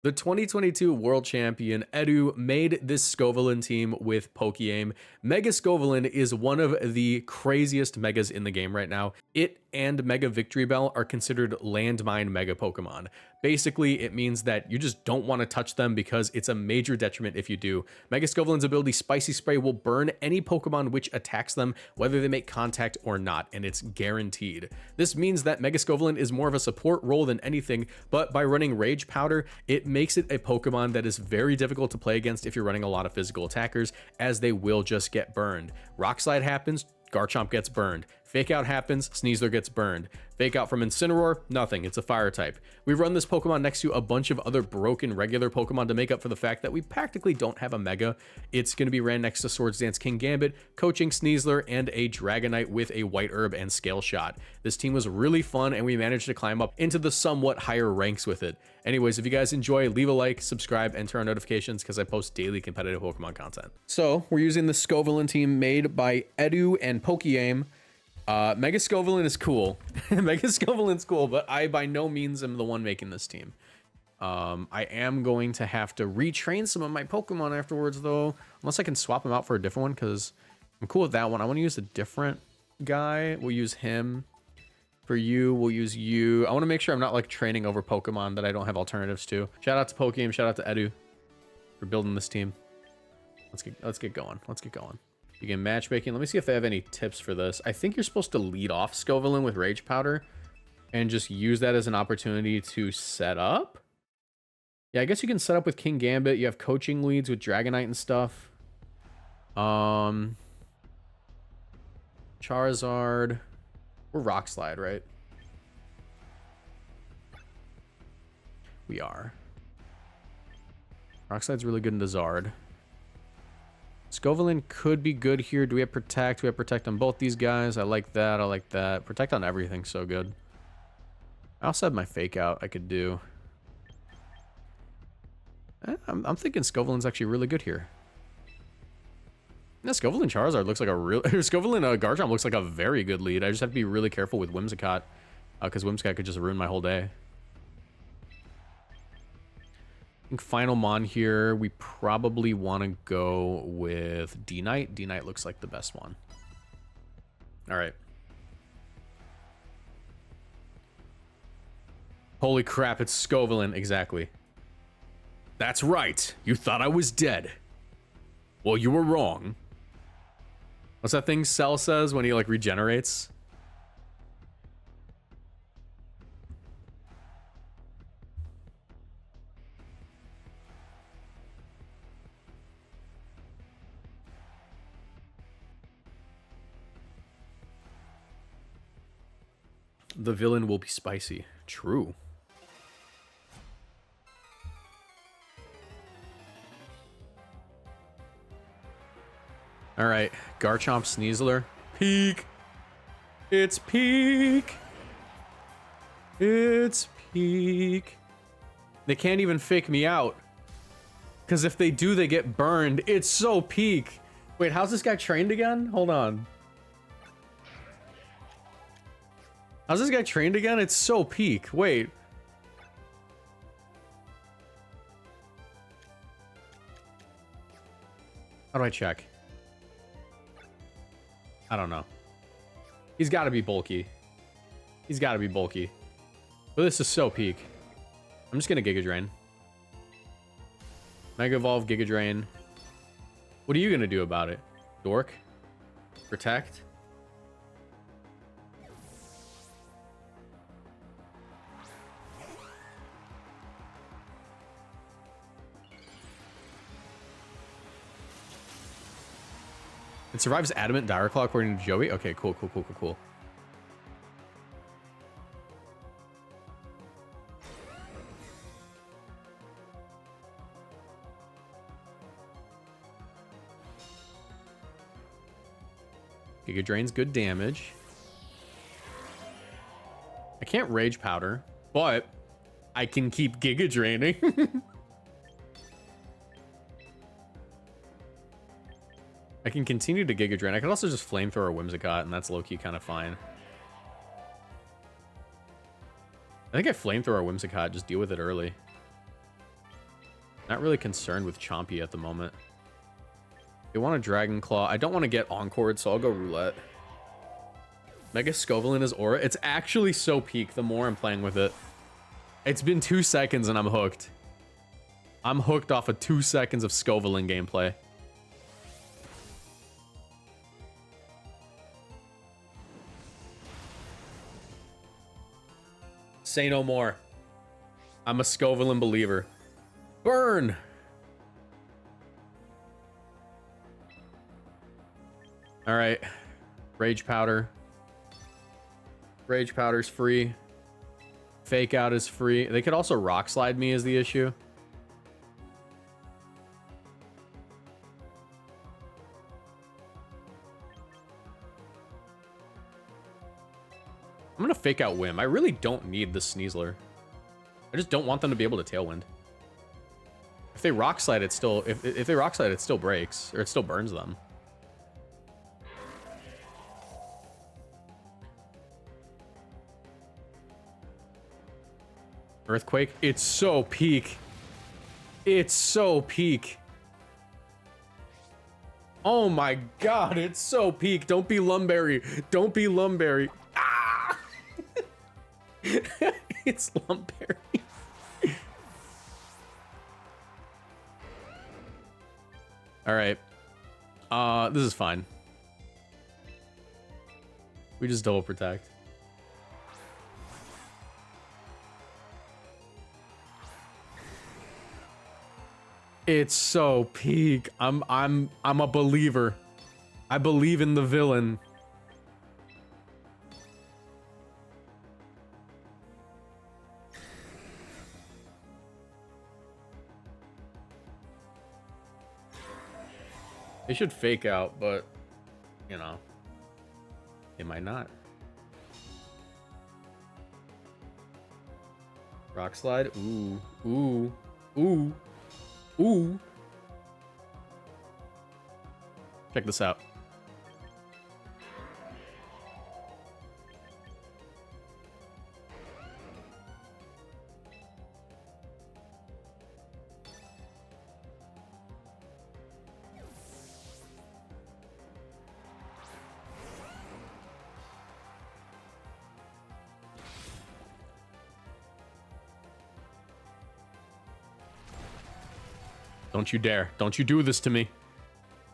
The 2022 world champion Edu made this Scovillain team with Pokeaim. Mega Scovillain is one of the craziest megas in the game right now. It and Mega Victory Bell are considered landmine mega Pokemon. Basically, it means that you just don't want to touch them because it's a major detriment if you do. Mega Scovillain's ability Spicy Spray will burn any Pokemon which attacks them, whether they make contact or not, and it's guaranteed. This means that Mega Scovillain is more of a support role than anything, but by running Rage Powder, it makes it a Pokemon that is very difficult to play against if you're running a lot of physical attackers, as they will just get burned. Rock Slide happens, Garchomp gets burned. Fake Out happens, Sneasler gets burned. Fake Out from Incineroar, nothing, it's a fire type. We run this Pokemon next to a bunch of other broken regular Pokemon to make up for the fact that we practically don't have a Mega. It's going to be ran next to Swords Dance King Gambit, Coaching Sneasler, and a Dragonite with a White Herb and Scale Shot. This team was really fun, and we managed to climb up into the somewhat higher ranks with it. Anyways, if you guys enjoy, leave a like, subscribe, and turn on notifications because I post daily competitive Pokemon content. So, we're using the Scovillain team made by Edu and Pokeaim. Mega Scovillain is cool. Mega Scovillain's cool, but I by no means am the one making this team. I am going to have to retrain some of my Pokemon afterwards, though. Unless I can swap them out for a different one, because I'm cool with that one. I want to use a different guy. We'll use him. For you, we'll use you. I want to make sure I'm not like training over Pokemon that I don't have alternatives to. Shout out to Pokeaim, shout out to Edu for building this team. Let's get going. Let's get going. Begin matchmaking. Let me see if they have any tips for this. I think you're supposed to lead off Scovillain with Rage Powder and just use that as an opportunity to set up. Yeah, I guess you can set up with King Gambit. You have coaching leads with Dragonite and stuff. Charizard. We're Rock Slide, right? We are. Rock Slide's really good into Zard. Scovillain could be good here. Do we have Protect? We have Protect on both these guys. I like that. I like that. Protect on everything. So good. I also have my Fake Out I could do. I'm thinking Scovillain's actually really good here. Yeah, Scovillain Charizard looks like a real... Scovillain Garchomp looks like a very good lead. I just have to be really careful with Whimsicott. Because Whimsicott could just ruin my whole day. I think final Mon here, we probably want to go with D-Knight. D-Knight looks like the best one. All right. Holy crap, it's Scovillain. Exactly. That's right. You thought I was dead. Well, you were wrong. What's that thing Cell says when he, like, regenerates? The villain will be spicy. True. All right, Garchomp Sneasler. Peak. It's peak. It's peak. They can't even fake me out. Because if they do, they get burned. It's so peak. Wait, how's this guy trained again? Hold on. How's this guy trained again? It's so peak. Wait. How do I check? I don't know. He's got to be bulky. He's got to be bulky. But this is so peak. I'm just going to Giga Drain. Mega Evolve, Giga Drain. What are you going to do about it? Dork? Protect? It survives Adamant Dire Claw according to Joey. Okay, cool. Giga Drain's good damage. I can't Rage Powder, but I can keep Giga Draining. I can continue to Giga Drain. I could also just Flamethrower Whimsicott, and that's low-key kind of fine. I think I Flamethrower Whimsicott, just deal with it early. Not really concerned with Chompy at the moment. They want a Dragon Claw. I don't want to get Encored, so I'll go Roulette. Mega Scovillain is Aura. It's actually so peak the more I'm playing with it. It's been 2 seconds and I'm hooked. I'm hooked off of 2 seconds of Scovillain gameplay. Say no more. I'm a Scovillain believer. Burn! Alright. Rage Powder. Rage Powder's free. Fake Out is free. They could also Rock Slide me is the issue. I'm gonna Fake Out Whim. I really don't need the Sneasler. I just don't want them to be able to Tailwind. If they Rock Slide, it still... If they Rock Slide, it still breaks. Or it still burns them. Earthquake. It's so peak. It's so peak. Oh my god, it's so peak. Don't be Lumberry. Don't be Lumberry. Ah! It's Lumberry. Alright. This is fine. We just double protect. It's so peak. I'm a believer. I believe in the villain. They should Fake Out, but you know, they might not. Rock Slide. Ooh, ooh, ooh. Ooh. Check this out. Don't you dare. Don't you do this to me.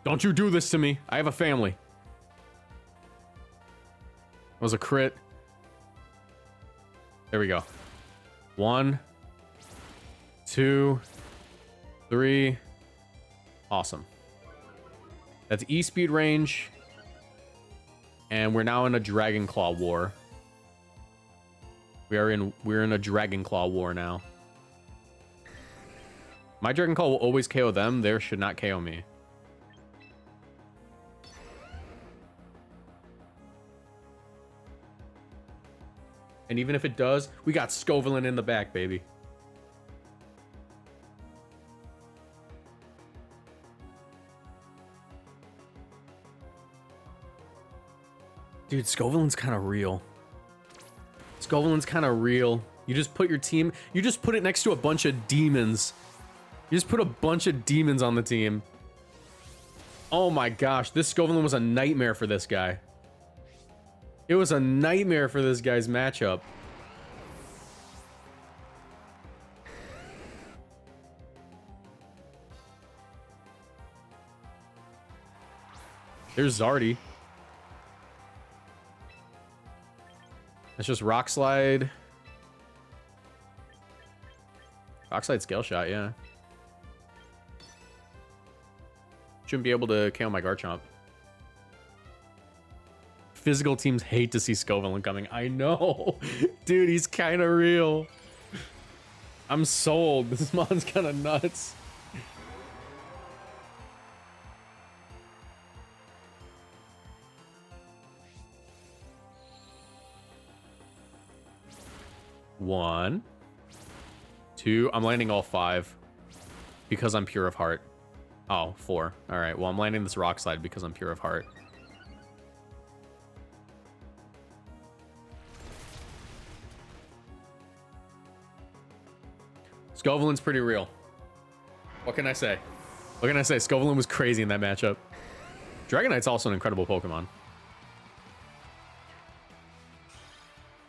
Don't you do this to me. I have a family. That was a crit. There we go. 1, 2, 3. Awesome. That's E-speed range. And we're now in a Dragon Claw war. We're in a Dragon Claw war now. My Dragon Claw will always KO them. They should not KO me. And even if it does, we got Scovillain in the back, baby. Dude, Scovillain's kind of real. Scovillain's kind of real. You just put your team... You just put it next to a bunch of demons. You just put a bunch of demons on the team. Oh my gosh, this Scovillain was a nightmare for this guy. It was a nightmare for this guy's matchup. There's Zardy. That's just Rock Slide. Rock Slide Scale Shot, yeah. Shouldn't be able to KO my Garchomp. Physical teams hate to see Scovillain coming. I know. Dude, he's kind of real. I'm sold. This mon's kind of nuts. One, two. I'm landing all 5 because I'm pure of heart. Oh, 4. All right. Well, I'm landing this Rock Slide because I'm pure of heart. Scovillain's pretty real. What can I say? What can I say? Scovillain was crazy in that matchup. Dragonite's also an incredible Pokemon.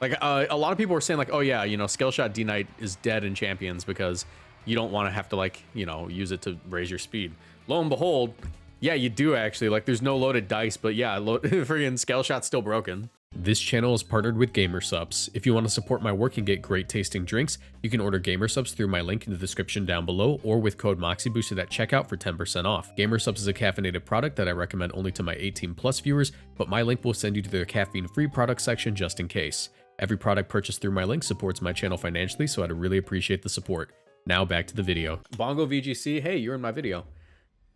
Like, a lot of people were saying, like, oh yeah, you know, Scale Shot D-Knight is dead in Champions because you don't want to have to, like, you know, use it to raise your speed. Lo and behold, yeah, you do actually. Like, there's no loaded dice, but yeah, friggin' Scale Shot's still broken. This channel is partnered with Gamersupps. If you want to support my work and get great tasting drinks, you can order Gamersupps through my link in the description down below or with code Moxie boosted at checkout for 10% off. Gamersupps is a caffeinated product that I recommend only to my 18+ viewers, but my link will send you to their caffeine-free product section just in case. Every product purchased through my link supports my channel financially, so I'd really appreciate the support. Now back to the video. Bongo VGC, hey, you're in my video.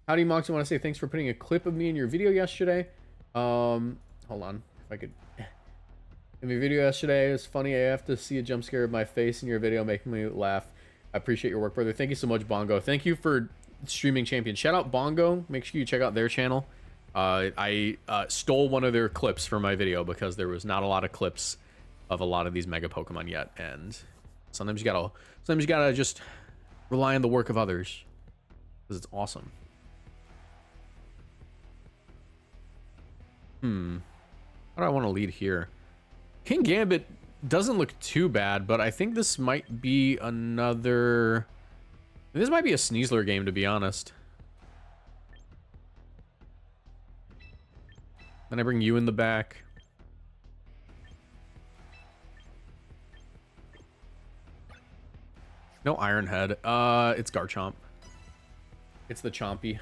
Howdy, Moxie. I want to say thanks for putting a clip of me in your video yesterday. Hold on, if I could. In my video yesterday, it was funny. I have to see a jump scare of my face in your video, making me laugh. I appreciate your work, brother. Thank you so much, Bongo. Thank you for streaming Champion. Shout out Bongo. Make sure you check out their channel. I stole one of their clips for my video because there was not a lot of clips of a lot of these mega Pokemon yet, and sometimes you gotta just rely on the work of others because it's awesome. How do I want to lead here? King Gambit doesn't look too bad, but I think this might be another... This might be a Sneasler game, to be honest. Then I bring you in the back. No Iron Head. It's Garchomp. It's the Chompy.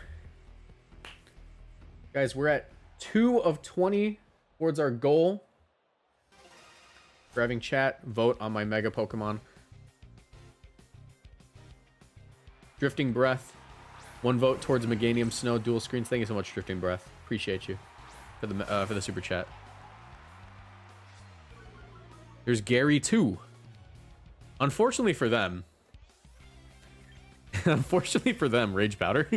Guys, we're at 2 of 20 towards our goal. Driving chat, vote on my Mega Pokemon. Drifting Breath. 1 vote towards Meganium Snow dual screens. Thank you so much, Drifting Breath. Appreciate you for the super chat. There's Gary too. Unfortunately for them. Unfortunately for them, Rage Powder.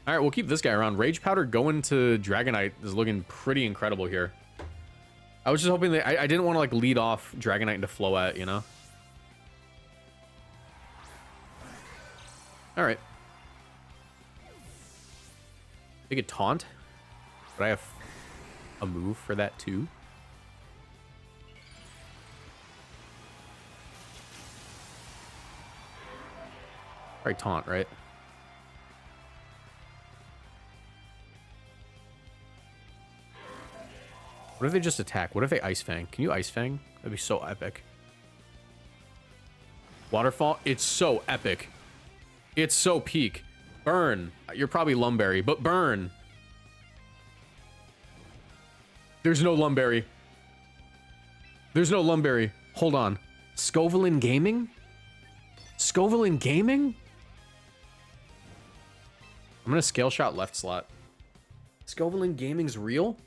All right, we'll keep this guy around. Rage Powder going to Dragonite is looking pretty incredible here. I was just hoping that I didn't want to like lead off Dragonite into Floette, you know? All right. They could taunt, but I have a move for that too. Probably taunt, right? What if they just attack? What if they Ice Fang? Can you Ice Fang? That'd be so epic. Waterfall? It's so epic. It's so peak. Burn. You're probably Lumberry, but burn. There's no Lumberry. There's no Lumberry. Hold on. Scovillain Gaming? Scovillain Gaming? I'm gonna Scale Shot left slot. Scovillain Gaming's real?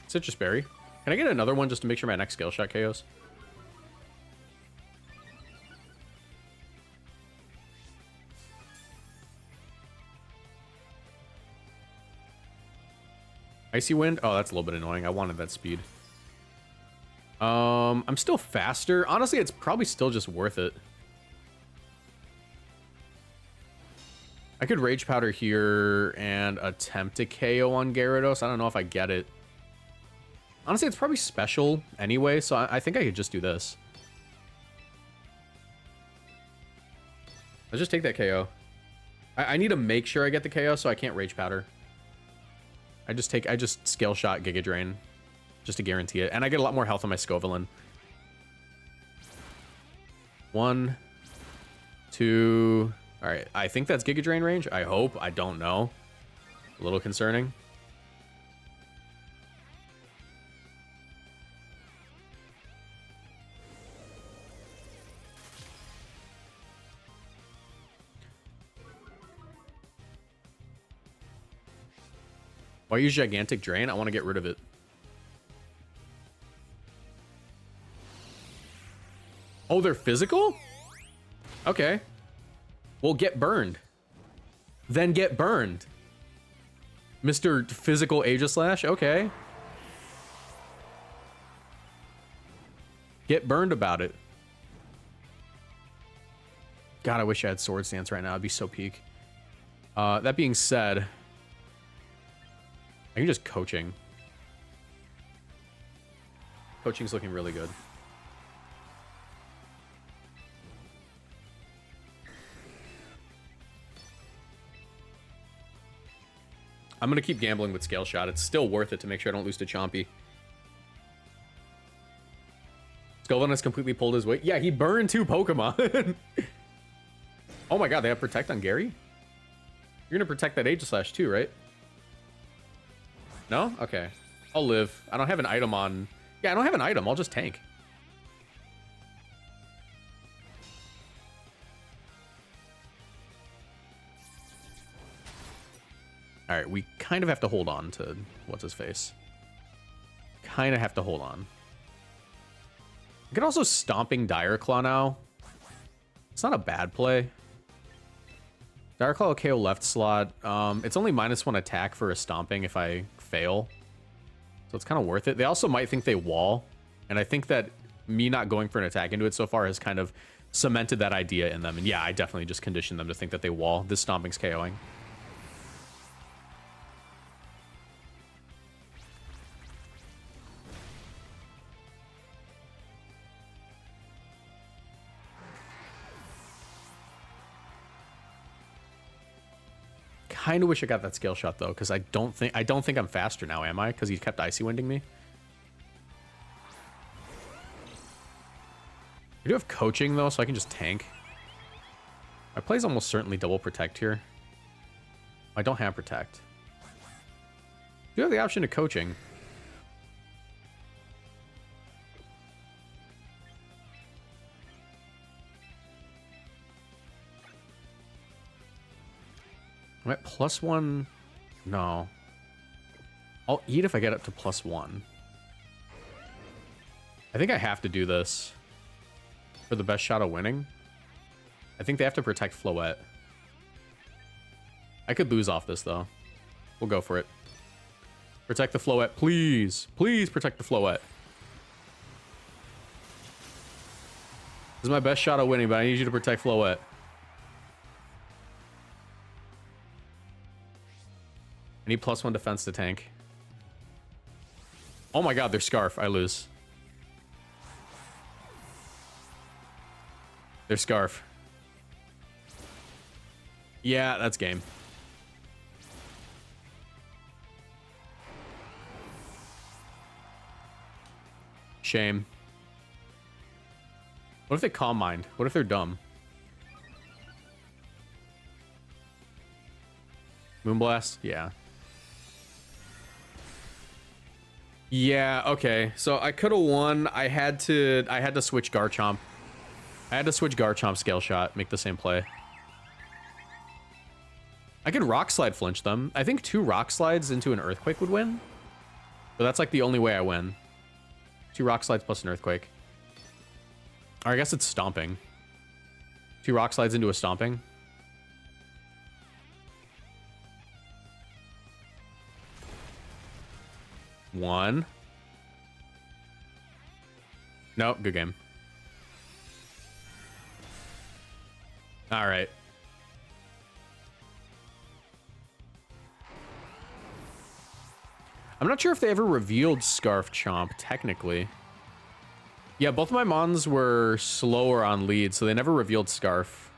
Citrus Berry. Can I get another one just to make sure my next Scale Shot KOs? Icy Wind? Oh, that's a little bit annoying. I wanted that speed. I'm still faster. Honestly, it's probably still just worth it. I could Rage Powder here and attempt a KO on Gyarados. I don't know if I get it. Honestly, it's probably special anyway, so I think I could just do this. Let's just take that KO. I need to make sure I get the KO, so I can't Rage Powder. I just Scale Shot Giga Drain just to guarantee it. And I get a lot more health on my Scovillain. 1, 2... Alright, I think that's Giga Drain range. I hope. I don't know. A little concerning. Why use Gigantic Drain? I want to get rid of it. Oh, they're physical? Okay. Well, get burned. Then get burned. Mr. Physical Aegislash? Okay. Get burned about it. God, I wish I had Sword Stance right now. It'd be so peak. That being said, I can just coaching. Coaching's looking really good. I'm gonna keep gambling with Scale Shot. It's still worth it to make sure I don't lose to Chompy. Scovillain has completely pulled his weight. Yeah, he burned 2 Pokemon. Oh my god, they have Protect on Gary? You're gonna protect that Aegislash too, right? No? Okay. I'll live. I don't have an item on... Yeah, I don't have an item. I'll just tank. Alright, we kind of have to hold on to... What's-his-face? Kind of have to hold on. I could also Stomping Dire Claw now. It's not a bad play. Dire Claw will KO left slot. It's only -1 attack for a Stomping if I fail. So it's kind of worth it. They also might think they wall. And I think that me not going for an attack into it so far has kind of cemented that idea in them. And yeah, I definitely just conditioned them to think that they wall. This Stomping's KOing. Kind of wish I got that Scale Shot though, because I don't think I'm faster now, am I? Because he kept Icy Winding me. I do have coaching though, so I can just tank. My play's almost certainly double protect here. I don't have protect. I do have the option of coaching. I'm at +1. No. I'll eat if I get up to +1. I think I have to do this for the best shot of winning. I think they have to protect Floette. I could lose off this, though. We'll go for it. Protect the Floette, please. Please protect the Floette. This is my best shot of winning, but I need you to protect Floette. I need +1 defense to tank. Oh my god, their Scarf. I lose. Their Scarf. Yeah, that's game. Shame. What if they Calm Mind? What if they're dumb? Moonblast? Yeah. Yeah, okay. So I could have won. I had to switch Garchomp. I had to switch Garchomp Scale Shot, make the same play. I could Rock Slide flinch them. I think 2 Rock Slides into an Earthquake would win. But that's like the only way I win. 2 Rock Slides plus an Earthquake. Or I guess it's Stomping. 2 Rock Slides into a Stomping. One. Nope, good game. All right. I'm not sure if they ever revealed Scarf Chomp, technically. Yeah, both of my Mons were slower on lead, so they never revealed Scarf.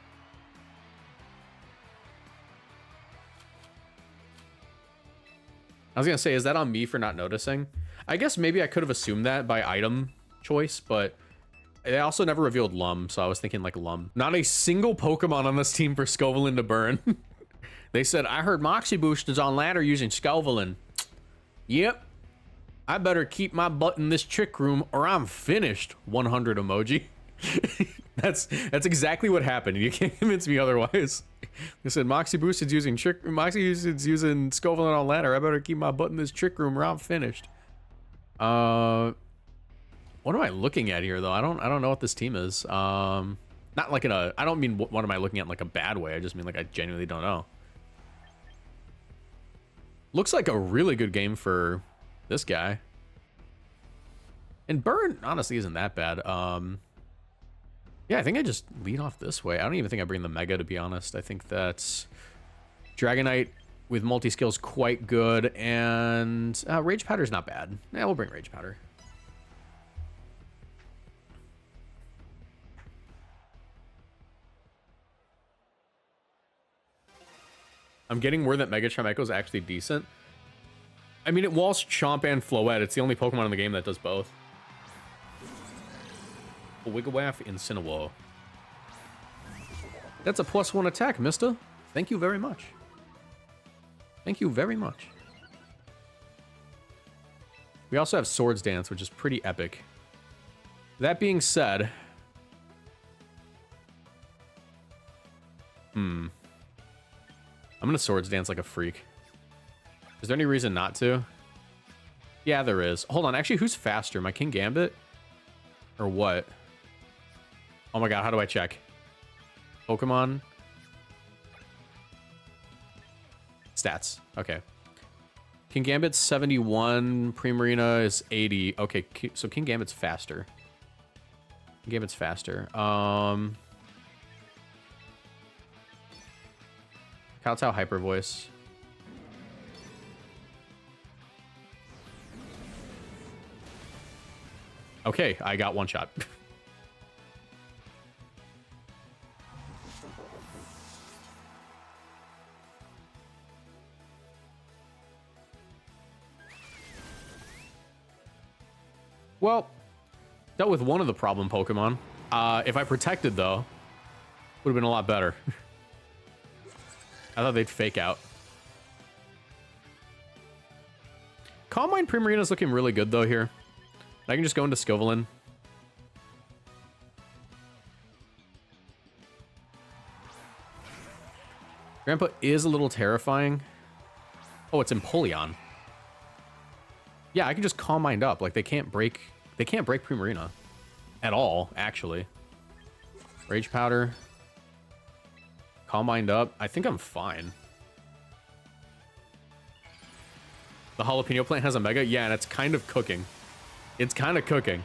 I was gonna say, is that on me for not noticing? I guess maybe I could have assumed that by item choice, but they also never revealed Lum, so I was thinking like Lum. Not a single Pokemon on this team for Scovillain to burn. They said, I heard Moxie Boost is on ladder using Scovillain. Yep. I better keep my butt in this trick room or I'm finished. 100 emoji. That's exactly what happened. You can't convince me otherwise. They said Moxie Boost is using Scovillain on ladder. I better keep my butt in this trick room or I'm finished. What am I looking at here, though? I don't know what this team is. Not like in a... I don't mean what am I looking at in like a bad way. I just mean like I genuinely don't know. Looks like a really good game for this guy. And Burn, honestly, isn't that bad. Yeah, I think I just lead off this way. I don't even think I bring the Mega, to be honest. I think that's Dragonite with multi-skills quite good. And Rage Powder's not bad. Yeah, we'll bring Rage Powder. I'm getting word that Mega Chimecho is actually decent. I mean, it walls Chomp and Floette. It's the only Pokemon in the game that does both. Wigglewaff, Incineroar. That's a +1 attack, mister. Thank you very much. Thank you very much. We also have Swords Dance, which is pretty epic. That being said... I'm gonna Swords Dance like a freak. Is there any reason not to? Yeah, there is. Hold on, actually, who's faster? My King Gambit? Or what? Oh my god, how do I check? Pokemon? Stats. Okay. King Gambit's 71, Primarina is 80. Okay, so King Gambit's faster. King Gambit's faster. Kowtow Hyper Voice. Okay, I got one shot. Well, dealt with one of the problem Pokemon. If I protected, though, would have been a lot better. I thought they'd fake out. Calm Mind Primarina's looking really good, though, here. I can just go into Scovillain. Grandpa is a little terrifying. Oh, it's Empoleon. Yeah, I can just Calm Mind up. Like, they can't break Primarina. At all, actually. Rage Powder. Calm Mind up. I think I'm fine. The jalapeno plant has a Mega? Yeah, and it's kind of cooking. It's kind of cooking.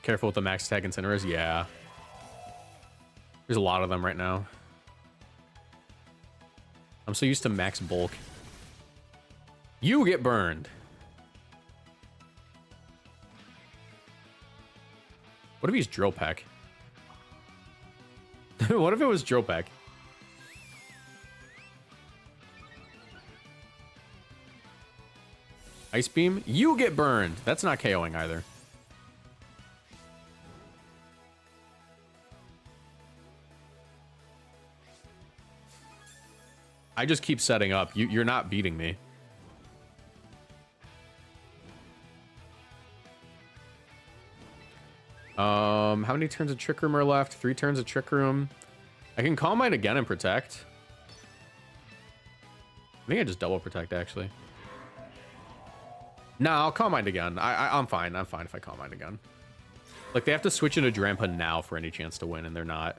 Careful with the max attack Incinerators. Yeah. There's a lot of them right now. I'm so used to max bulk. You get burned. What if he's Drill Peck? What if it was Drill Peck? Ice Beam? You get burned. That's not KOing either. I just keep setting up. You're not beating me. How many turns of Trick Room are left? 3 turns of Trick Room. I can Calm Mind again and Protect. I think I just double Protect, actually. No, I'll Calm Mind again. I'm fine. I'm fine if I Calm Mind again. Like, they have to switch into Drampa now for any chance to win, and they're not.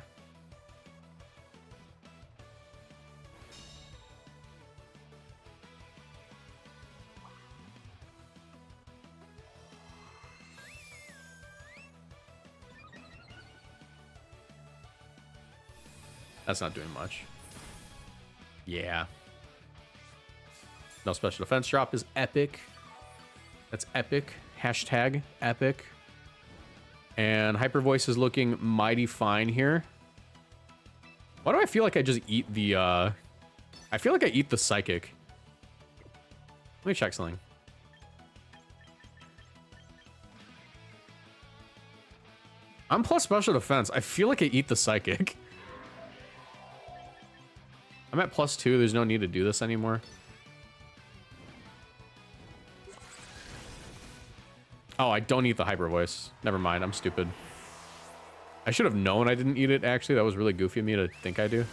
That's not doing much. Yeah. No special defense drop is epic. That's epic. Hashtag epic. And Hyper Voice is looking mighty fine here. Why do I feel like I just eat the, I feel like I eat the Psychic. Let me check something. I'm plus special defense. I feel like I eat the Psychic. I'm at +2. There's no need to do this anymore. Oh, I don't eat the Hyper Voice. Never mind. I'm stupid. I should have known I didn't eat it, actually. That was really goofy of me to think I do.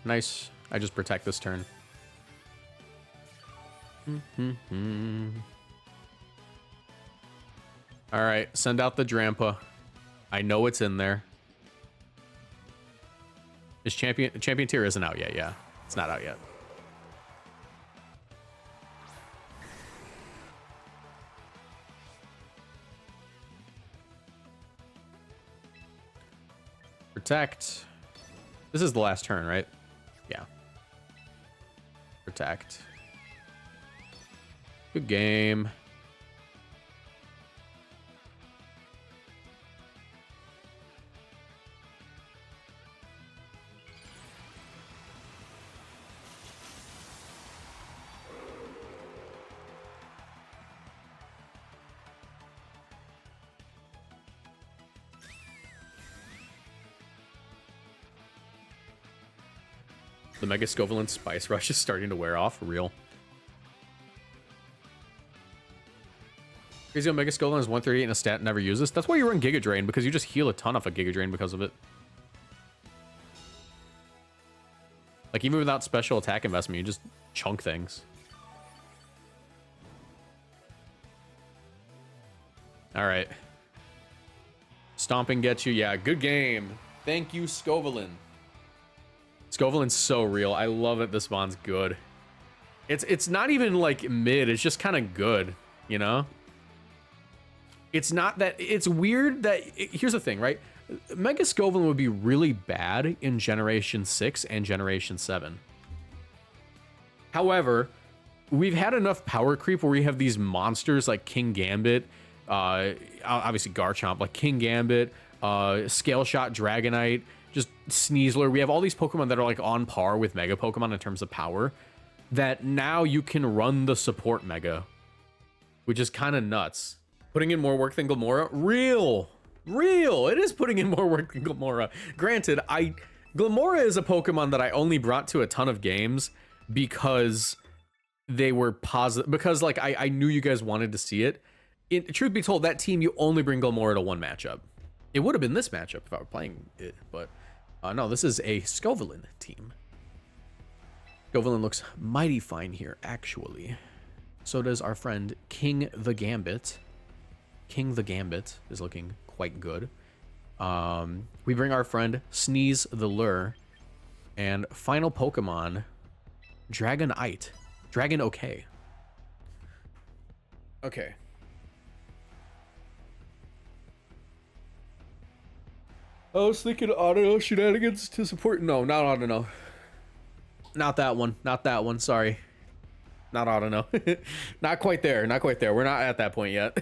nice. I just protect this turn. All right, send out the Drampa. I know it's in there. Is champion tier isn't out yet? Yeah, it's not out yet. Protect. This is the last turn, right? Yeah. Protect. Good game. The Mega Scovillain Spice Rush is starting to wear off. Real. Crazy Mega Scovillain is 138 in a stat and never uses. That's why you run Giga Drain, because you just heal a ton off a Giga Drain because of it. Like, even without special attack investment, you just chunk things. All right. Stomping gets you. Yeah, good game. Thank you, Scovillain. Scovillain's so real. I love it. This bond's good. It's not even like mid. It's just kind of good, you know? It's not that... It's weird that... Here's the thing, right? Mega Scovillain would be really bad in Generation 6 and Generation 7. However, we've had enough power creep where we have these monsters like King Gambit, obviously Garchomp, like King Gambit, Scale Shot Dragonite, just Sneasler. We have all these Pokemon that are like on par with Mega Pokemon in terms of power, that now you can run the support Mega, which is kind of nuts. Putting in more work than Glamora? Real. It is putting in more work than Glamora. Granted, Glamora is a Pokemon that I only brought to a ton of games because they were positive, because like I knew you guys wanted to see it. Truth be told, that team, you only bring Glamora to one matchup. It would have been this matchup if I were playing it, but no, this is a Scovillain team. Scovillain looks mighty fine here, actually. So does our friend King the Gambit. King the Gambit is looking quite good. We bring our friend Sneeze the Lure, and final Pokemon, Dragonite. Dragon okay. Okay. I was thinking auto shenanigans to support. No, not auto. Not that one. Not that one. Sorry. Not auto. Not quite there. Not quite there. We're not at that point yet.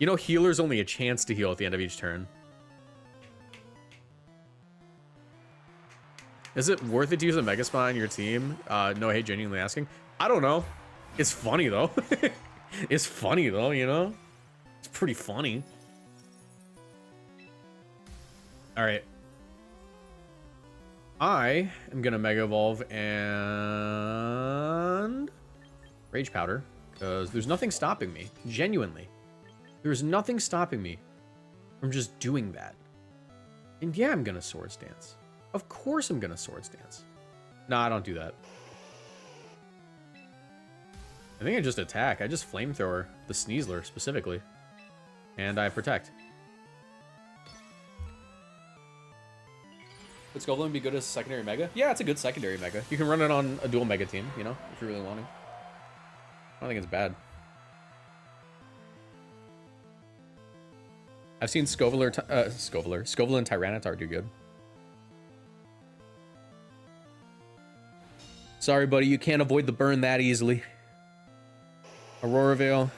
You know, healer's only a chance to heal at the end of each turn. Is it worth it to use a Mega Spot on your team? No, I hate genuinely asking. I don't know. It's funny, though. It's funny, though, you know? It's pretty funny. All right. I am going to Mega Evolve and Rage Powder, because there's nothing stopping me. Genuinely. There's nothing stopping me from just doing that. And yeah, I'm going to Swords Dance. Of course I'm going to Swords Dance. No, I don't do that. I think I just attack. I just Flamethrower the Sneasler specifically. And I protect. Would Scovillain be good as a secondary Mega? Yeah, it's a good secondary Mega. You can run it on a dual Mega team, you know, if you're really wanting. I don't think it's bad. I've seen Scovillain Tyranitar do good. Sorry, buddy, you can't avoid the burn that easily. Aurora Veil.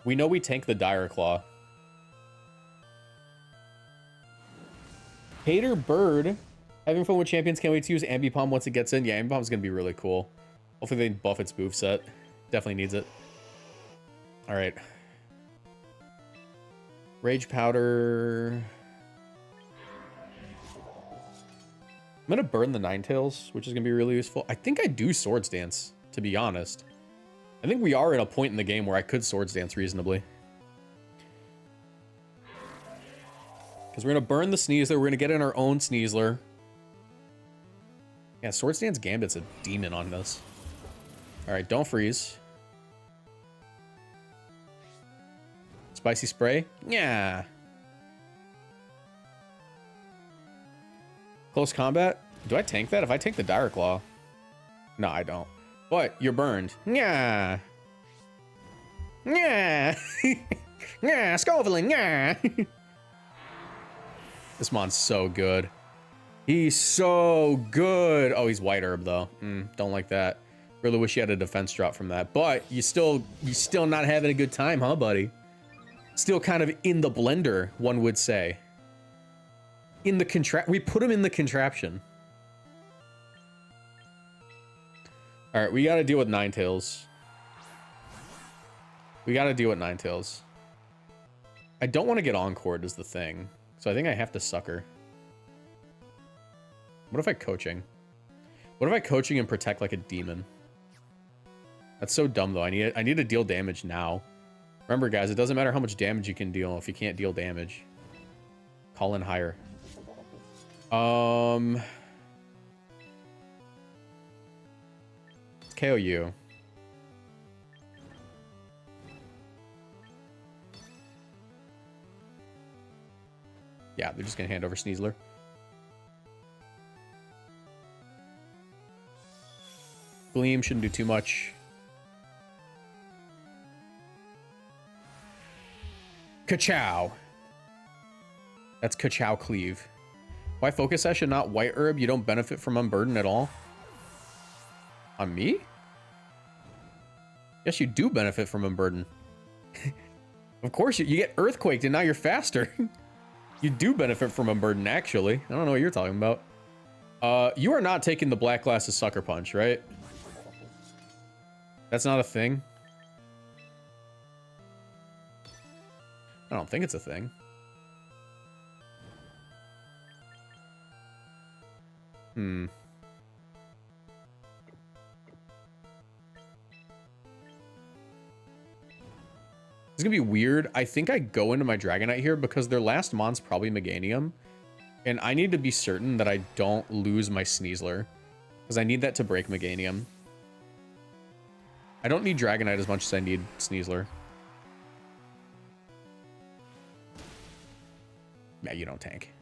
We know we tank the Dire Claw. Hater Bird. Having fun with champions. Can't wait to use Ambipom once it gets in. Yeah, Ambipom's going to be really cool. Hopefully they buff its moveset. Definitely needs it. All right. Rage Powder. I'm going to burn the Ninetales, which is going to be really useful. I think I do Swords Dance, to be honest. I think we are at a point in the game where I could Swords Dance reasonably. Because we're going to burn the Sneasler. We're going to get in our own Sneasler. Yeah, Swords Dance Gambit's a demon on this. All right, don't freeze. Spicy Spray? Yeah. Close Combat? Do I tank that? If I tank the Dire Claw? No, I don't. But you're burned. Yeah. Yeah. Yeah, Scovillain. Yeah. This mon's so good. He's so good. Oh, he's White Herb though. Don't like that. Really wish you had a defense drop from that. But you still not having a good time, huh, buddy? Still kind of in the blender, one would say. In the we put him in the contraption. All right, we got to deal with Ninetales. We got to deal with Ninetales. I don't want to get Encored is the thing. So I think I have to sucker. What if I coaching? What if I coaching and protect like a demon? That's so dumb though. I need to deal damage now. Remember guys, it doesn't matter how much damage you can deal if you can't deal damage. Call in higher. KOU. Yeah, they're just gonna hand over Sneasler. Gleam shouldn't do too much. Ka-chow. That's Ka-chow Cleave. Why Focus Sash and not White Herb? You don't benefit from Unburden at all? On me? Yes, you do benefit from Unburden. Of course, you get Earthquaked and now you're faster. You do benefit from Unburden, actually. I don't know what you're talking about. You are not taking the Black Glasses Sucker Punch, right? That's not a thing? I don't think it's a thing. It's gonna be weird. I think I go into my Dragonite here because their last mon's probably Meganium. And I need to be certain that I don't lose my Sneasler. Because I need that to break Meganium. I don't need Dragonite as much as I need Sneasler. Yeah, you don't tank.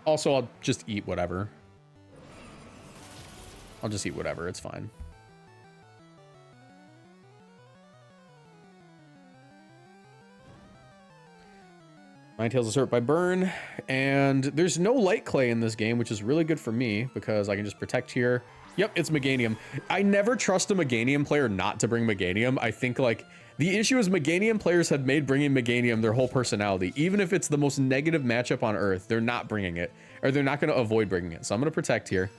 Also, I'll just eat whatever. I'll just eat whatever. It's fine. Ninetales is hurt by burn, and there's no light clay in this game, which is really good for me because I can just protect here. Yep, it's Meganium. I never trust a Meganium player not to bring Meganium. I think like the issue is Meganium players have made bringing Meganium their whole personality. Even if it's the most negative matchup on earth, they're not bringing it, or they're not going to avoid bringing it. So I'm going to protect here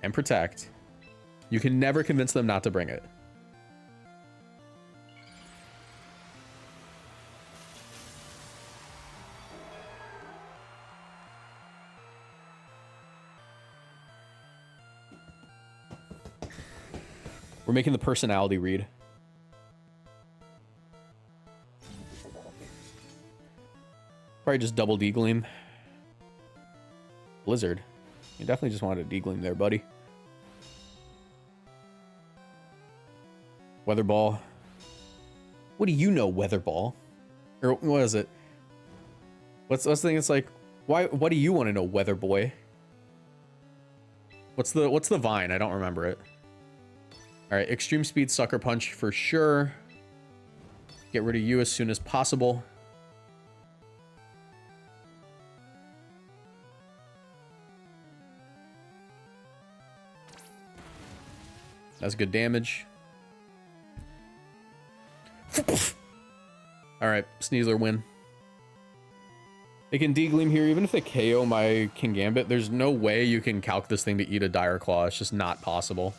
and protect. You can never convince them not to bring it. We're making the personality read. Probably just double D-Gleam. Blizzard. You definitely just wanted a D-Gleam there, buddy. Weather Ball. What do you know, Weather Ball? Or what is it? What's the thing? It's like, what do you want to know, Weather Boy? What's the vine? I don't remember it. All right, Extreme Speed Sucker Punch for sure. Get rid of you as soon as possible. That's good damage. All right, Sneasler win. They can D-Gleam here, even if they KO my King Gambit. There's no way you can calc this thing to eat a Dire Claw. It's just not possible.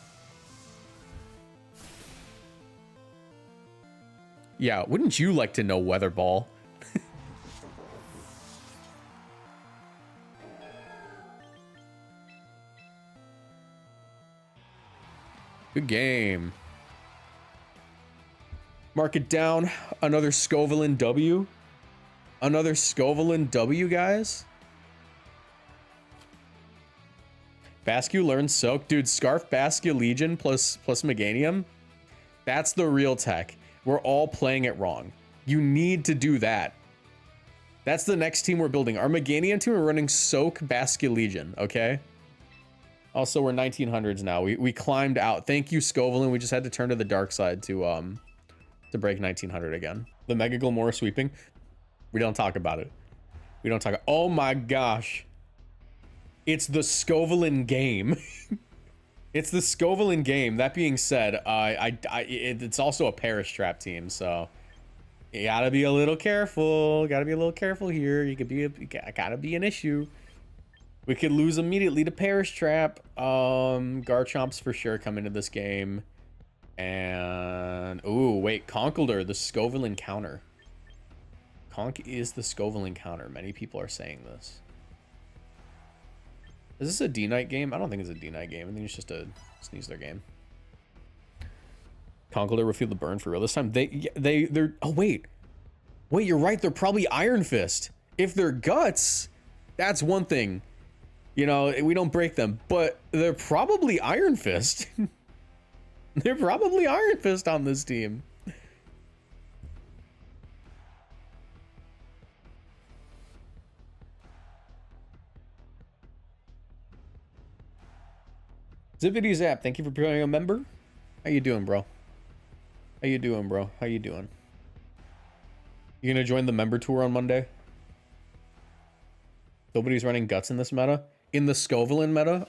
Yeah, wouldn't you like to know, Weather Ball? Good game. Mark it down. Another Scovillain W. Another Scovillain W, guys. Bascu learns Soak. Dude, Scarf, Bascu, Legion plus Meganium. That's the real tech. We're all playing it wrong. You need to do that. That's the next team we're building. Our Meganium team are running Soak, Bascu, Legion, okay? Also, we're 1900s now. We climbed out. Thank you, Scovillain. We just had to turn to the dark side to break 1900 again. The Mega Glamora sweeping. We don't talk about it. We don't talk. Oh my gosh. It's the Scovillain game. It's the Scovillain game. That being said, it's also a Parish Trap team, so you gotta be a little careful. Gotta be a little careful here. Gotta be an issue. We could lose immediately to Parish Trap. Garchomp's for sure come into this game. And ooh, wait, Conkeldurr, the Scovillain counter. Conk is the Scovillain counter. Many people are saying this. Is this a D-Night game? I don't think it's a D-Night game. I think it's just a sneeze their game. Conkeldurr will feel the burn for real this time. They're oh wait, you're right. They're probably Iron Fist. If they're Guts, that's one thing. You know, we don't break them, but they're probably Iron Fist. They're probably Iron Fist on this team. Zippity Zap, thank you for becoming a member. How you doing, bro? How you doing, bro? How you doing? You gonna join the member tour on Monday? Nobody's running Guts in this meta. In the Scovillain meta, of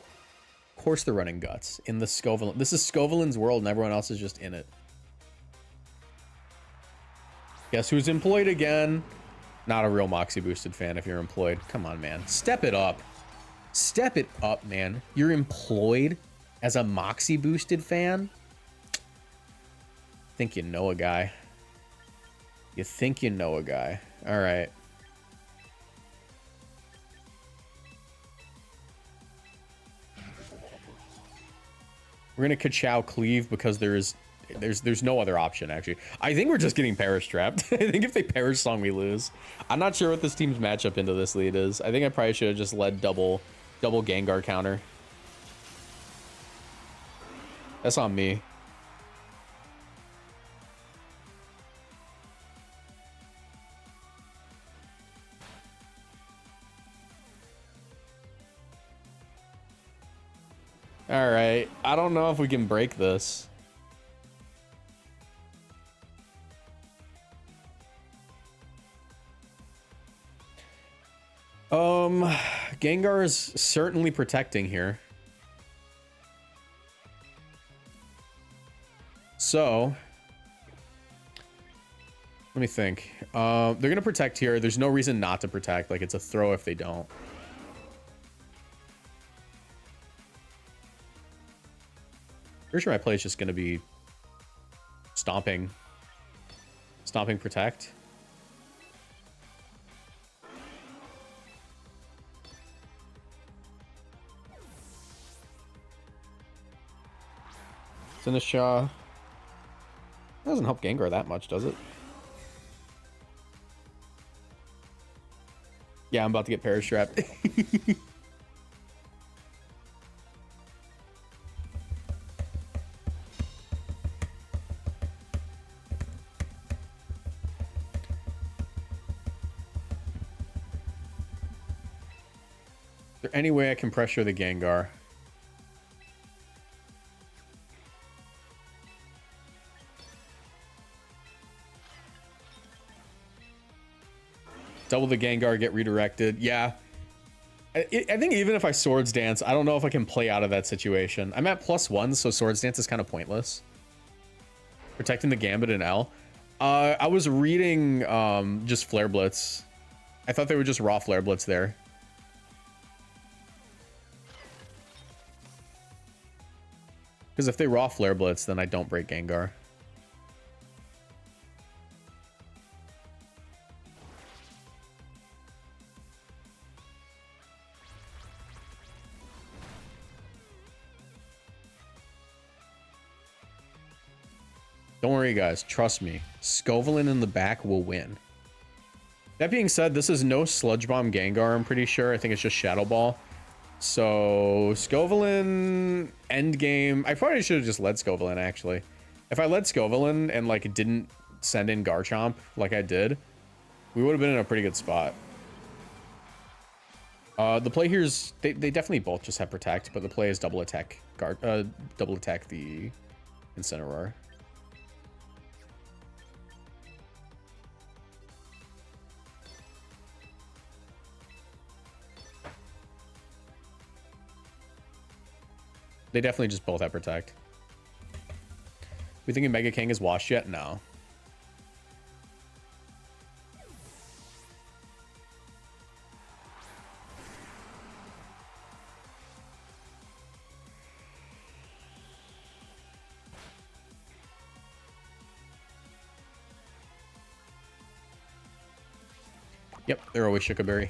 course they're running Guts. In the Scovillain. This is Scovillain's world and everyone else is just in it. Guess who's employed again? Not a real Moxie boosted fan if you're employed. Come on, man. Step it up. Step it up, man. You're employed as a Moxie boosted fan? Think you know a guy. You think you know a guy. All right. We're gonna Ka-Chow Cleave because there's no other option, actually. I think we're just getting Parish Trapped. I think if they Parish Song, we lose. I'm not sure what this team's matchup into this lead is. I think I probably should have just led double Gengar counter. That's on me. All right. I don't know if we can break this. Gengar is certainly protecting here. So, let me think. They're gonna protect here. There's no reason not to protect. Like, it's a throw if they don't. Pretty sure my play is just gonna be stomping protect. Sinisha. That doesn't help Gengar that much, does it? Yeah, I'm about to get Parish Trapped. Is there any way I can pressure the Gengar? Double the Gengar, get redirected. Yeah. I think even if I Swords Dance, I don't know if I can play out of that situation. I'm at +1, so Swords Dance is kind of pointless. Protecting the Gambit and L. I was reading just Flare Blitz. I thought they were just raw Flare Blitz there. Because if they raw Flare Blitz, then I don't break Gengar. Don't worry, guys. Trust me. Scovillain in the back will win. That being said, this is no Sludge Bomb Gengar, I'm pretty sure. I think it's just Shadow Ball. So, Scovillain, endgame. I probably should have just led Scovillain, actually. If I led Scovillain and, like, didn't send in Garchomp like I did, we would have been in a pretty good spot. The play here's... They definitely both just have Protect, but the play is double attack the Incineroar. They definitely just both have Protect. We thinking Mega King is washed yet? No. Yep, they're always Shikaberry.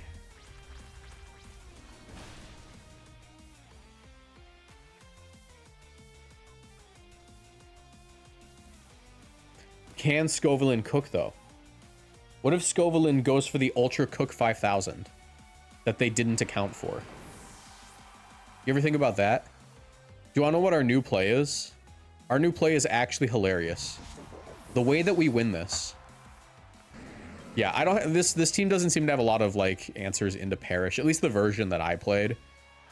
Can Scovillain cook, though? What if Scovillain goes for the Ultra Cook 5000 that they didn't account for? You ever think about that? Do you want to know what our new play is? Our new play is actually hilarious. The way that we win this. Yeah, I don't. This team doesn't seem to have a lot of like answers into Perish. At least the version that I played,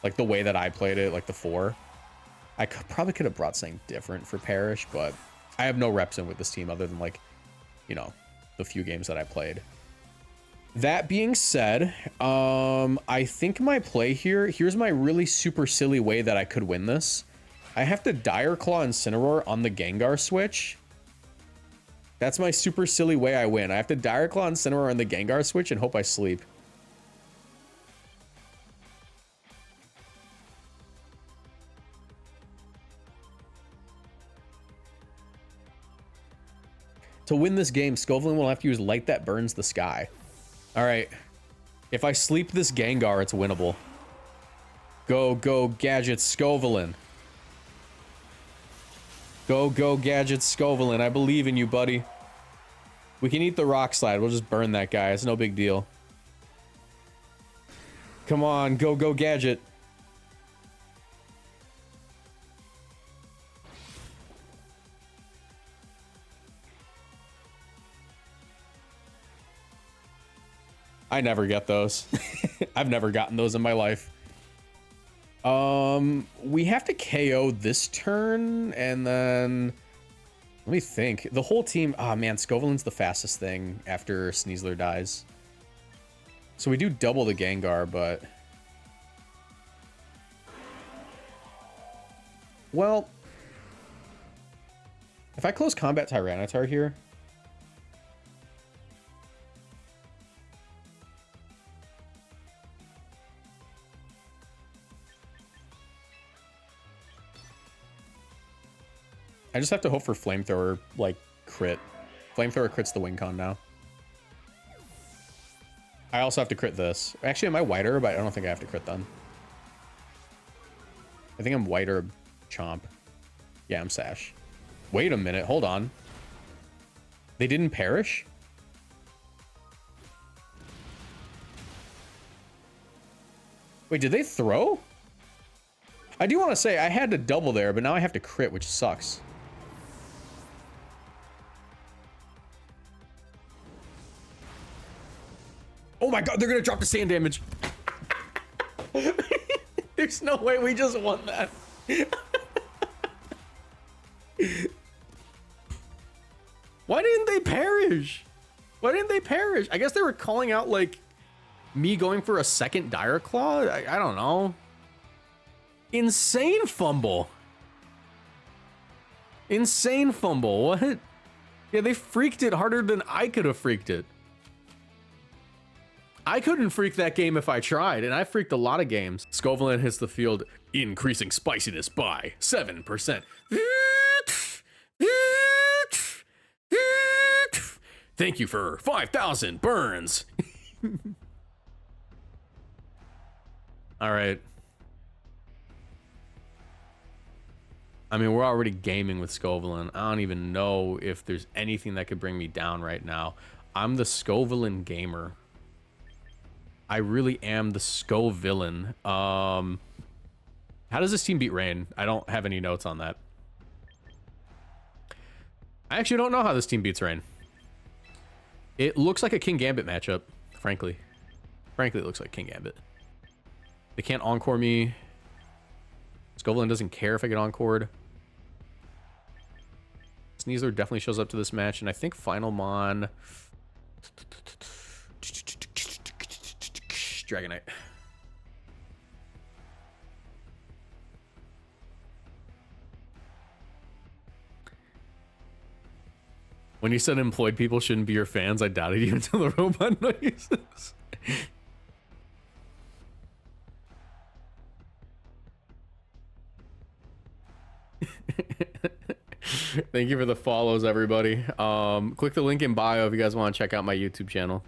like the way that I played it, like the 4. I probably could have brought something different for Perish, but I have no reps in with this team other than like, you know, the few games that I played. That being said, I think my play here. Here's my really super silly way that I could win this. I have to Dire Claw Incineroar on the Gengar switch. That's my super silly way I win. I have to Dire Claw Incineroar on the Gengar switch and hope I sleep. To win this game, Scovillain will have to use Light That Burns the Sky. Alright. If I sleep this Gengar, it's winnable. Go, go, Gadget Scovillain. Go, go, Gadget Scovillain. I believe in you, buddy. We can eat the Rock Slide. We'll just burn that guy. It's no big deal. Come on, go, go, Gadget. I never get those. I've never gotten those in my life. We have to KO this turn, and then let me think. The whole team. Ah, man, Scovillain's the fastest thing after Sneasler dies. So we do double the Gengar, but well, if I close combat Tyranitar here. I just have to hope for Flamethrower, like, crit. Flamethrower crits the win con now. I also have to crit this. Actually, am I White Herb? I don't think I have to crit them. I think I'm White Herb Chomp. Yeah, I'm Sash. Wait a minute. Hold on. They didn't perish? Wait, did they throw? I do want to say I had to double there, but now I have to crit, which sucks. Oh my god, they're gonna drop the sand damage. There's no way we just won that. Why didn't they perish? Why didn't they perish? I guess they were calling out like me going for a second Dire Claw. I don't know. Insane fumble. Insane fumble. What? Yeah, they freaked it harder than I could have freaked it. I couldn't freak that game if I tried, and I freaked a lot of games. Scovillain hits the field, increasing spiciness by 7%. Thank you for 5,000 burns. All right. I mean, we're already gaming with Scovillain. I don't even know if there's anything that could bring me down right now. I'm the Scovillain gamer. I really am the Scovillain. How does this team beat Rain? I don't have any notes on that. I actually don't know how this team beats Rain. It looks like a King Gambit matchup, frankly. Frankly, it looks like King Gambit. They can't encore me. Scovillain doesn't care if I get encored. Sneasler definitely shows up to this match, and I think Final Mon... Dragonite. When you said employed people shouldn't be your fans, I doubted you until the robot noises. Thank you for the follows, everybody. Click the link in bio if you guys want to check out my YouTube channel.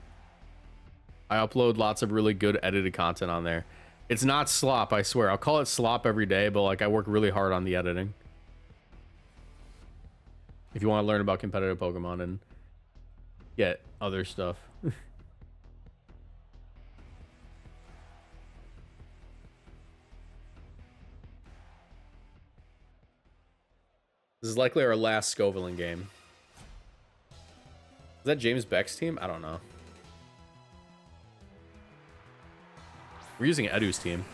I upload lots of really good edited content on there. It's not slop, I swear. I'll call it slop every day, but like I work really hard on the editing. If you want to learn about competitive Pokemon and get other stuff. This is likely our last Scovillain game. Is that James Beck's team? I don't know. We're using Edu's team.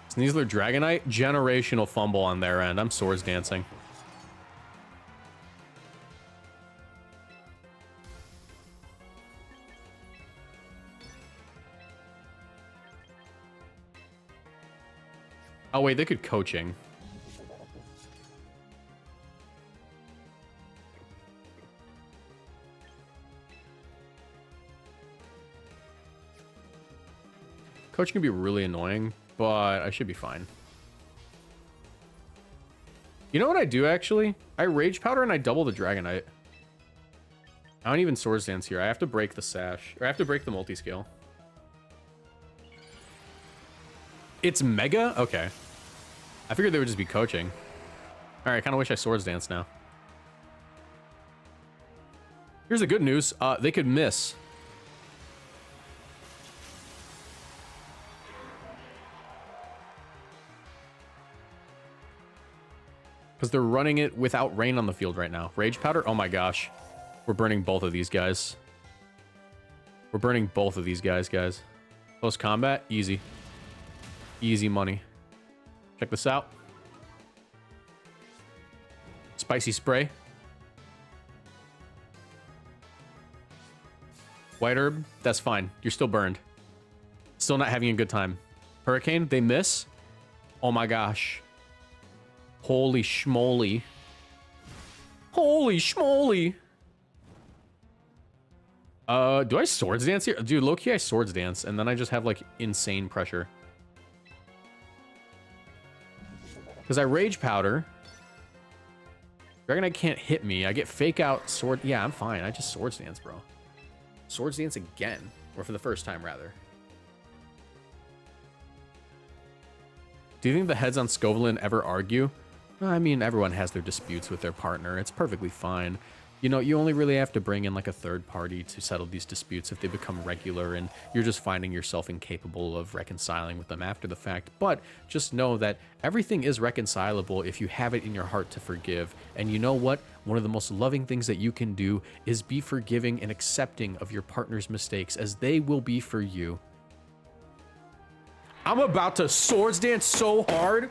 Sneasler Dragonite, generational fumble on their end. I'm Swords Dancing. Oh wait, they could coaching. Coaching can be really annoying, but I should be fine. You know what I do, actually? I Rage Powder and I double the Dragonite. I don't even Swords Dance here. I have to break the Sash. Or I have to break the Multiscale. It's Mega? Okay. I figured they would just be coaching. Alright, I kind of wish I Swords Dance now. Here's the good news. They could miss. Because they're running it without Rain on the field right now. Rage Powder? Oh my gosh. We're burning both of these guys. We're burning both of these guys, guys. Close combat? Easy. Easy money. Check this out. Spicy Spray. White Herb? That's fine. You're still burned. Still not having a good time. Hurricane? They miss? Oh my gosh. Holy schmoly. Holy schmoly. Do I Swords Dance here? Dude, low-key I Swords Dance, and then I just have, like, insane pressure. Because I Rage Powder. Dragonite can't hit me. I get Fake Out Sword... Yeah, I'm fine. I just Swords Dance, bro. Swords Dance again. Or for the first time, rather. Do you think the heads on Scovillain ever argue? I mean, everyone has their disputes with their partner. It's perfectly fine. You know, you only really have to bring in like a third party to settle these disputes if they become regular and you're just finding yourself incapable of reconciling with them after the fact. But just know that everything is reconcilable if you have it in your heart to forgive. And you know what? One of the most loving things that you can do is be forgiving and accepting of your partner's mistakes, as they will be for you. I'm about to Swords Dance so hard.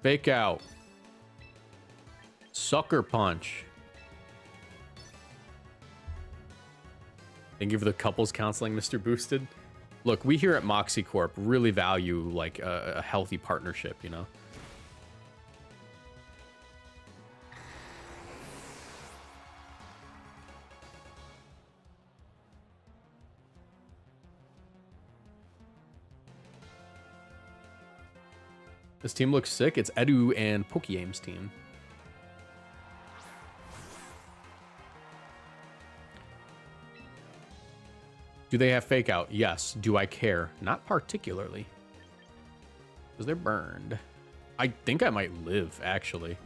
Fake Out. Sucker Punch. Thank you for the couples counseling, Mr. Boosted. Look, we here at Moxie Corp really value like a healthy partnership, you know? This team looks sick. It's Edu and Pokeaim's team. Do they have fake out? Yes. Do I care? Not particularly. Because they're burned. I think I might live, actually.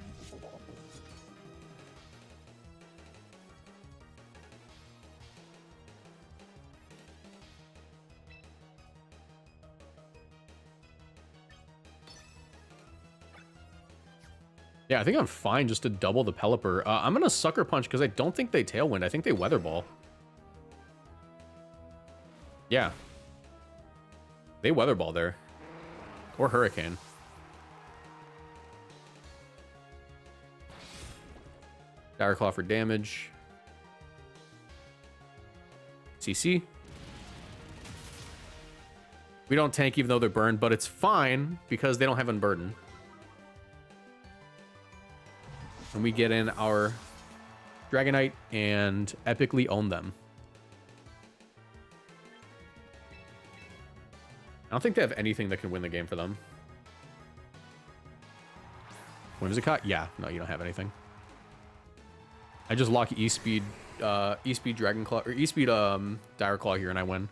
Yeah, I think I'm fine just to double the Pelipper. I'm going to Sucker Punch because I don't think they Tailwind. I think they Weather Ball. Yeah. They Weather Ball there. Or Hurricane. Dire Claw for damage. CC. We don't tank even though they're burned, but it's fine because they don't have Unburden. And we get in our Dragonite and epically own them. I don't think they have anything that can win the game for them. Whimsicott? Yeah, no, you don't have anything. I just lock E-Speed Dragon Claw, or E-Speed Dire Claw here and I win.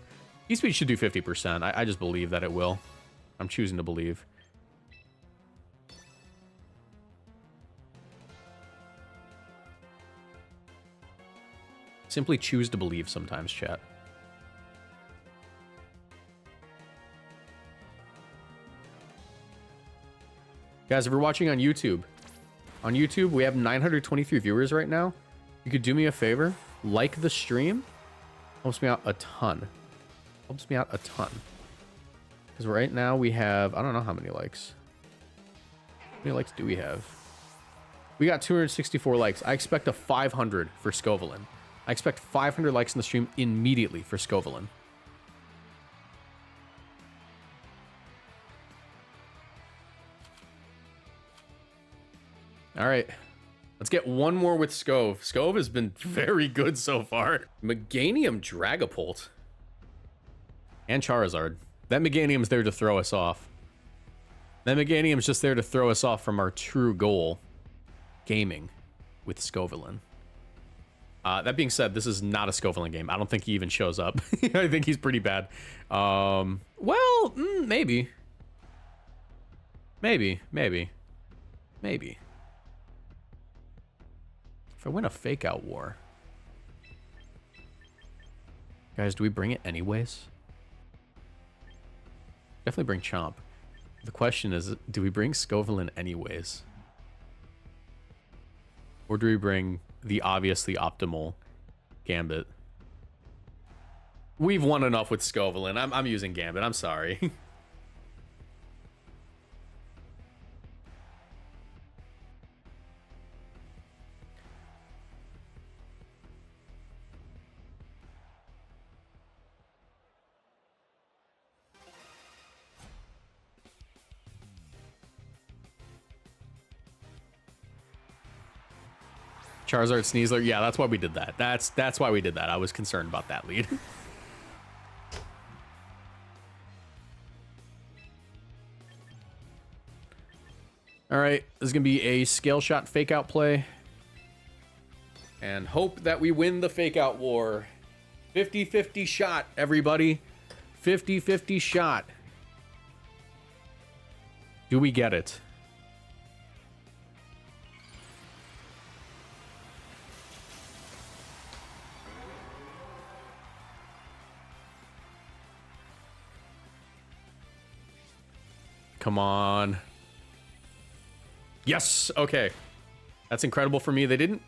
E-Speed should do 50%. I just believe that it will. I'm choosing to believe. Simply choose to believe sometimes, chat. Guys, if you're watching on YouTube, we have 923 viewers right now. You could do me a favor, like the stream. Helps me out a ton. Helps me out a ton. Because right now we have, I don't know how many likes. How many likes do we have? We got 264 likes. I expect a 500 for Scovillain. I expect 500 likes in the stream immediately for Scovillain. All right. Let's get one more with Scove. Scove has been very good so far. Meganium Dragapult. And Charizard. That Meganium's there to throw us off. That Meganium's just there to throw us off from our true goal. Gaming with Scovillain. That being said, this is not a Scovillain game. I don't think he even shows up. I think he's pretty bad. Maybe. Maybe. If I win a fake out war. Guys, do we bring it anyways? Definitely bring Chomp. The question is, do we bring Scovillain anyways? Or do we bring the obviously optimal Gambit? We've won enough with Scovillain. I'm using Gambit. I'm sorry. Charizard Sneasler. Yeah, that's why we did that. That's why we did that. I was concerned about that lead. All right, this is going to be a scale shot fake out play. And hope that we win the fake out war. 50-50 shot, everybody. 50-50 shot. Do we get it? Come on. Yes. Okay. That's incredible for me. They didn't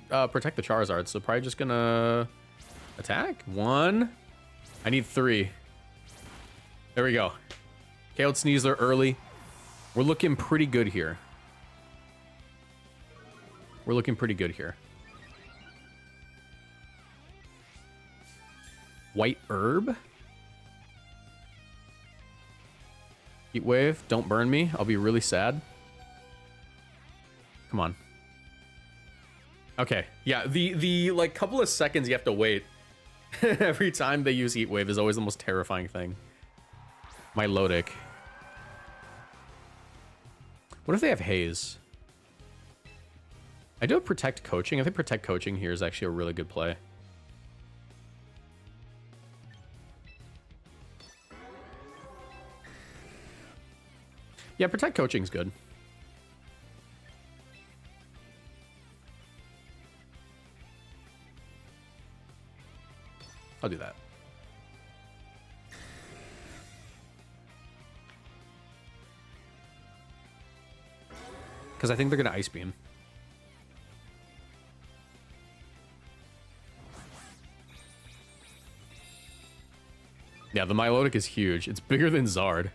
protect the Charizard, so probably just gonna attack. 1. I need 3. There we go. KO'd Sneasler early. We're looking pretty good here. White Herb? Heat Wave, don't burn me. I'll be really sad. Come on. Okay, yeah, the like couple of seconds you have to wait every time they use Heat Wave is always the most terrifying thing. My Lodic. What if they have haze? I do have protect coaching. I think protect coaching here is actually a really good play. Yeah, protect coaching's good. I'll do that. Because I think they're going to Ice Beam. Yeah, the Milotic is huge. It's bigger than Zard.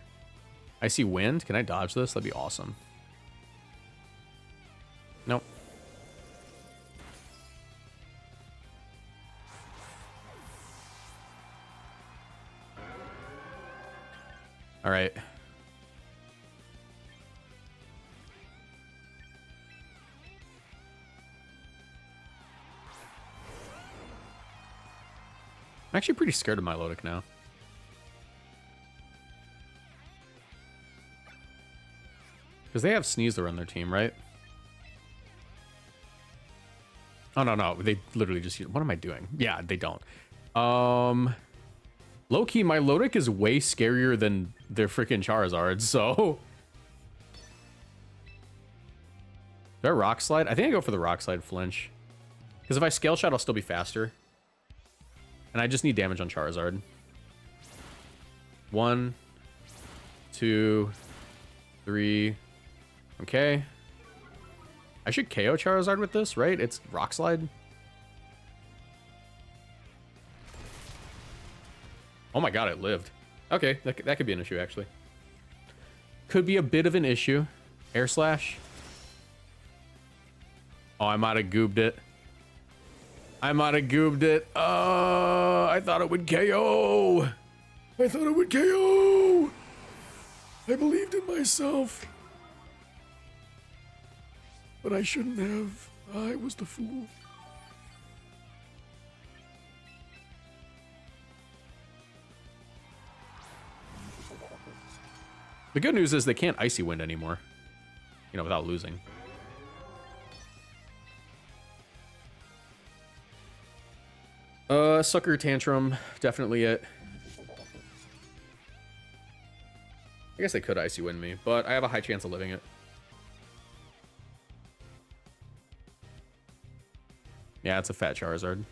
I see wind. Can I dodge this? That'd be awesome. Nope. All right. I'm actually pretty scared of Milotic now. Because they have Sneasler on their team, right? Oh, no. They literally just use... What am I doing? Yeah, they don't. Low-key, Milotic is way scarier than their freaking Charizard, so... Is there a Rock Slide? I think I go for the Rock Slide flinch. Because if I Scale Shot, I'll still be faster. And I just need damage on Charizard. 1, 2, 3... Okay. I should KO Charizard with this, right? It's Rock Slide. Oh my god, it lived. Okay, that could be an issue, actually. Could be a bit of an issue. Air Slash. Oh, I might have goobed it. I thought it would KO. I believed in myself. But I shouldn't have. I was the fool. The good news is they can't Icy Wind anymore. You know, without losing. Sucker Tantrum. Definitely it. I guess they could Icy Wind me, but I have a high chance of living it. Yeah, it's a fat Charizard.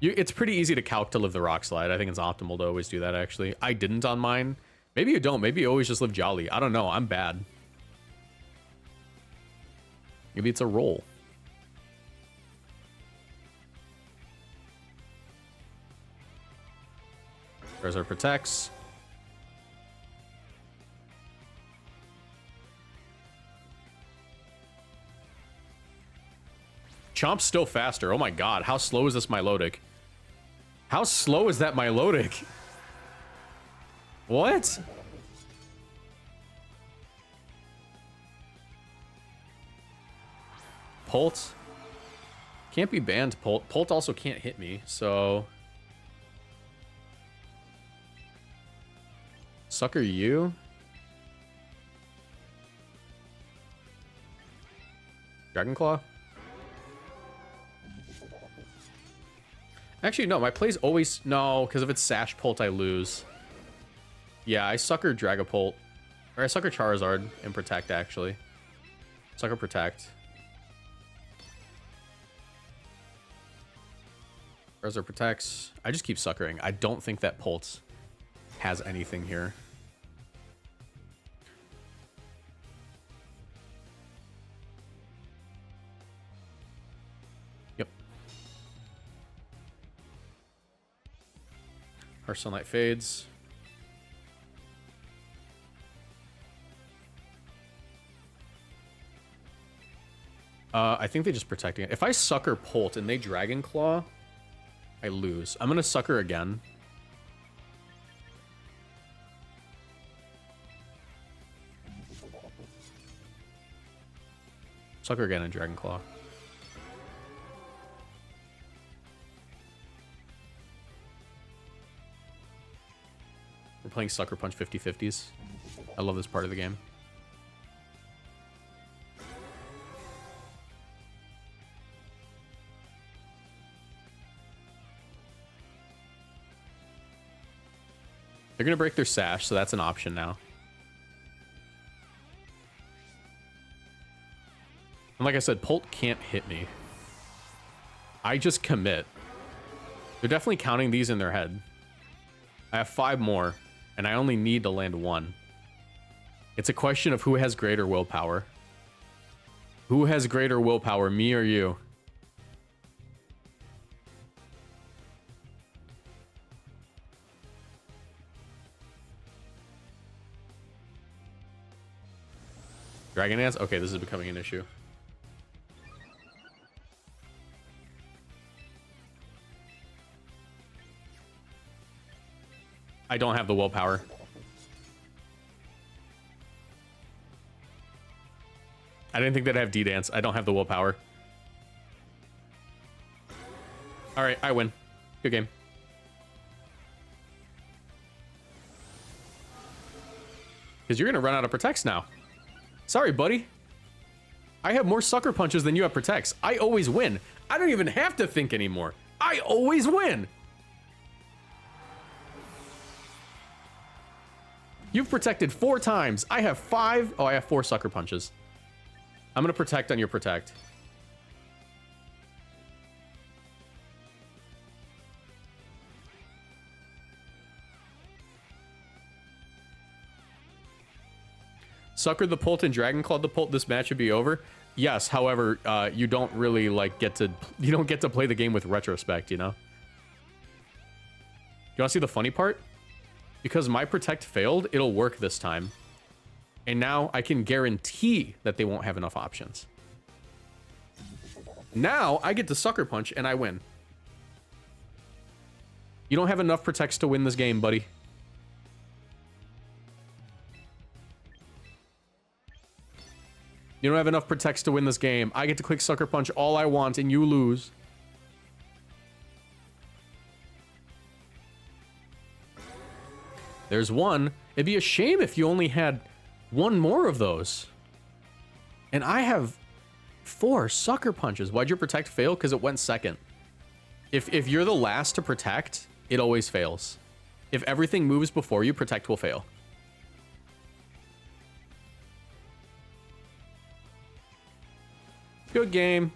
It's pretty easy to calc to live the Rock Slide. I think it's optimal to always do that, actually. I didn't on mine. Maybe you don't. Maybe you always just live Jolly. I don't know. I'm bad. Maybe it's a roll. Charizard protects. Chomp's still faster. Oh my god, how slow is this Milotic? How slow is that Milotic? What? Polt? Can't be banned, Polt. Polt also can't hit me, so... Sucker you? Dragon Claw? Actually, no, my play's always... No, because if it's Sash Polt, I lose. Yeah, I sucker Dragapult. Or I sucker Charizard and Protect, actually. Sucker Protect. Charizard protects. I just keep suckering. I don't think that Polt has anything here. Yep. Harsh Sunlight fades. I think they just protecting it. If I sucker Polt and they Dragon Claw, I lose. I'm gonna sucker again. Sucker again and Dragon Claw. playing Sucker Punch 50-50s. I love this part of the game. They're going to break their sash, so that's an option now. And like I said, Polt can't hit me. I just commit. They're definitely counting these in their head. I have 5 more, and I only need to land 1. It's a question of who has greater willpower. Who has greater willpower, me or you? Dragon Dance? Okay, this is becoming an issue. I don't have the willpower. I didn't think they'd have D-Dance. I don't have the willpower. All right, I win. Good game. Because you're going to run out of protects now. Sorry, buddy. I have more sucker punches than you have protects. I always win. I don't even have to think anymore. I always win. You've protected 4 times. I have 5. Oh, I have 4 sucker punches. I'm going to protect on your protect. Sucker the Polt and Dragon Claw the Polt. This match would be over. Yes, however, you don't really like get to play the game with retrospect, you know? You want to see the funny part? Because my protect failed, it'll work this time. And now I can guarantee that they won't have enough options. Now I get to Sucker Punch and I win. You don't have enough protects to win this game, buddy. You don't have enough protects to win this game. I get to click Sucker Punch all I want and you lose. There's 1. It'd be a shame if you only had 1 more of those. And I have 4 sucker punches. Why'd your protect fail? Because it went second. If you're the last to protect, it always fails. If everything moves before you, protect will fail. Good game.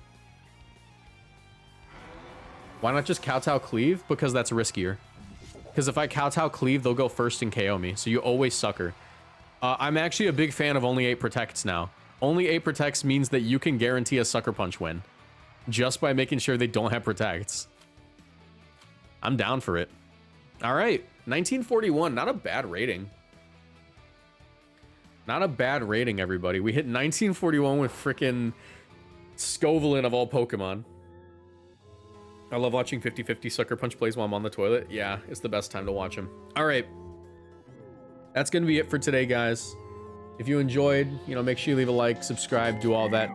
Why not just kowtow cleave? Because that's riskier. Because if I kowtow cleave, they'll go first and KO me. So you always sucker. I'm actually a big fan of only 8 protects now. Only 8 protects means that you can guarantee a sucker punch win. Just by making sure they don't have protects. I'm down for it. All right. 1941. Not a bad rating. Not a bad rating, everybody. We hit 1941 with frickin' Scovillain of all Pokemon. I love watching 50-50 Sucker Punch plays while I'm on the toilet. Yeah, it's the best time to watch him. All right. That's going to be it for today, guys. If you enjoyed, make sure you leave a like, subscribe, do all that.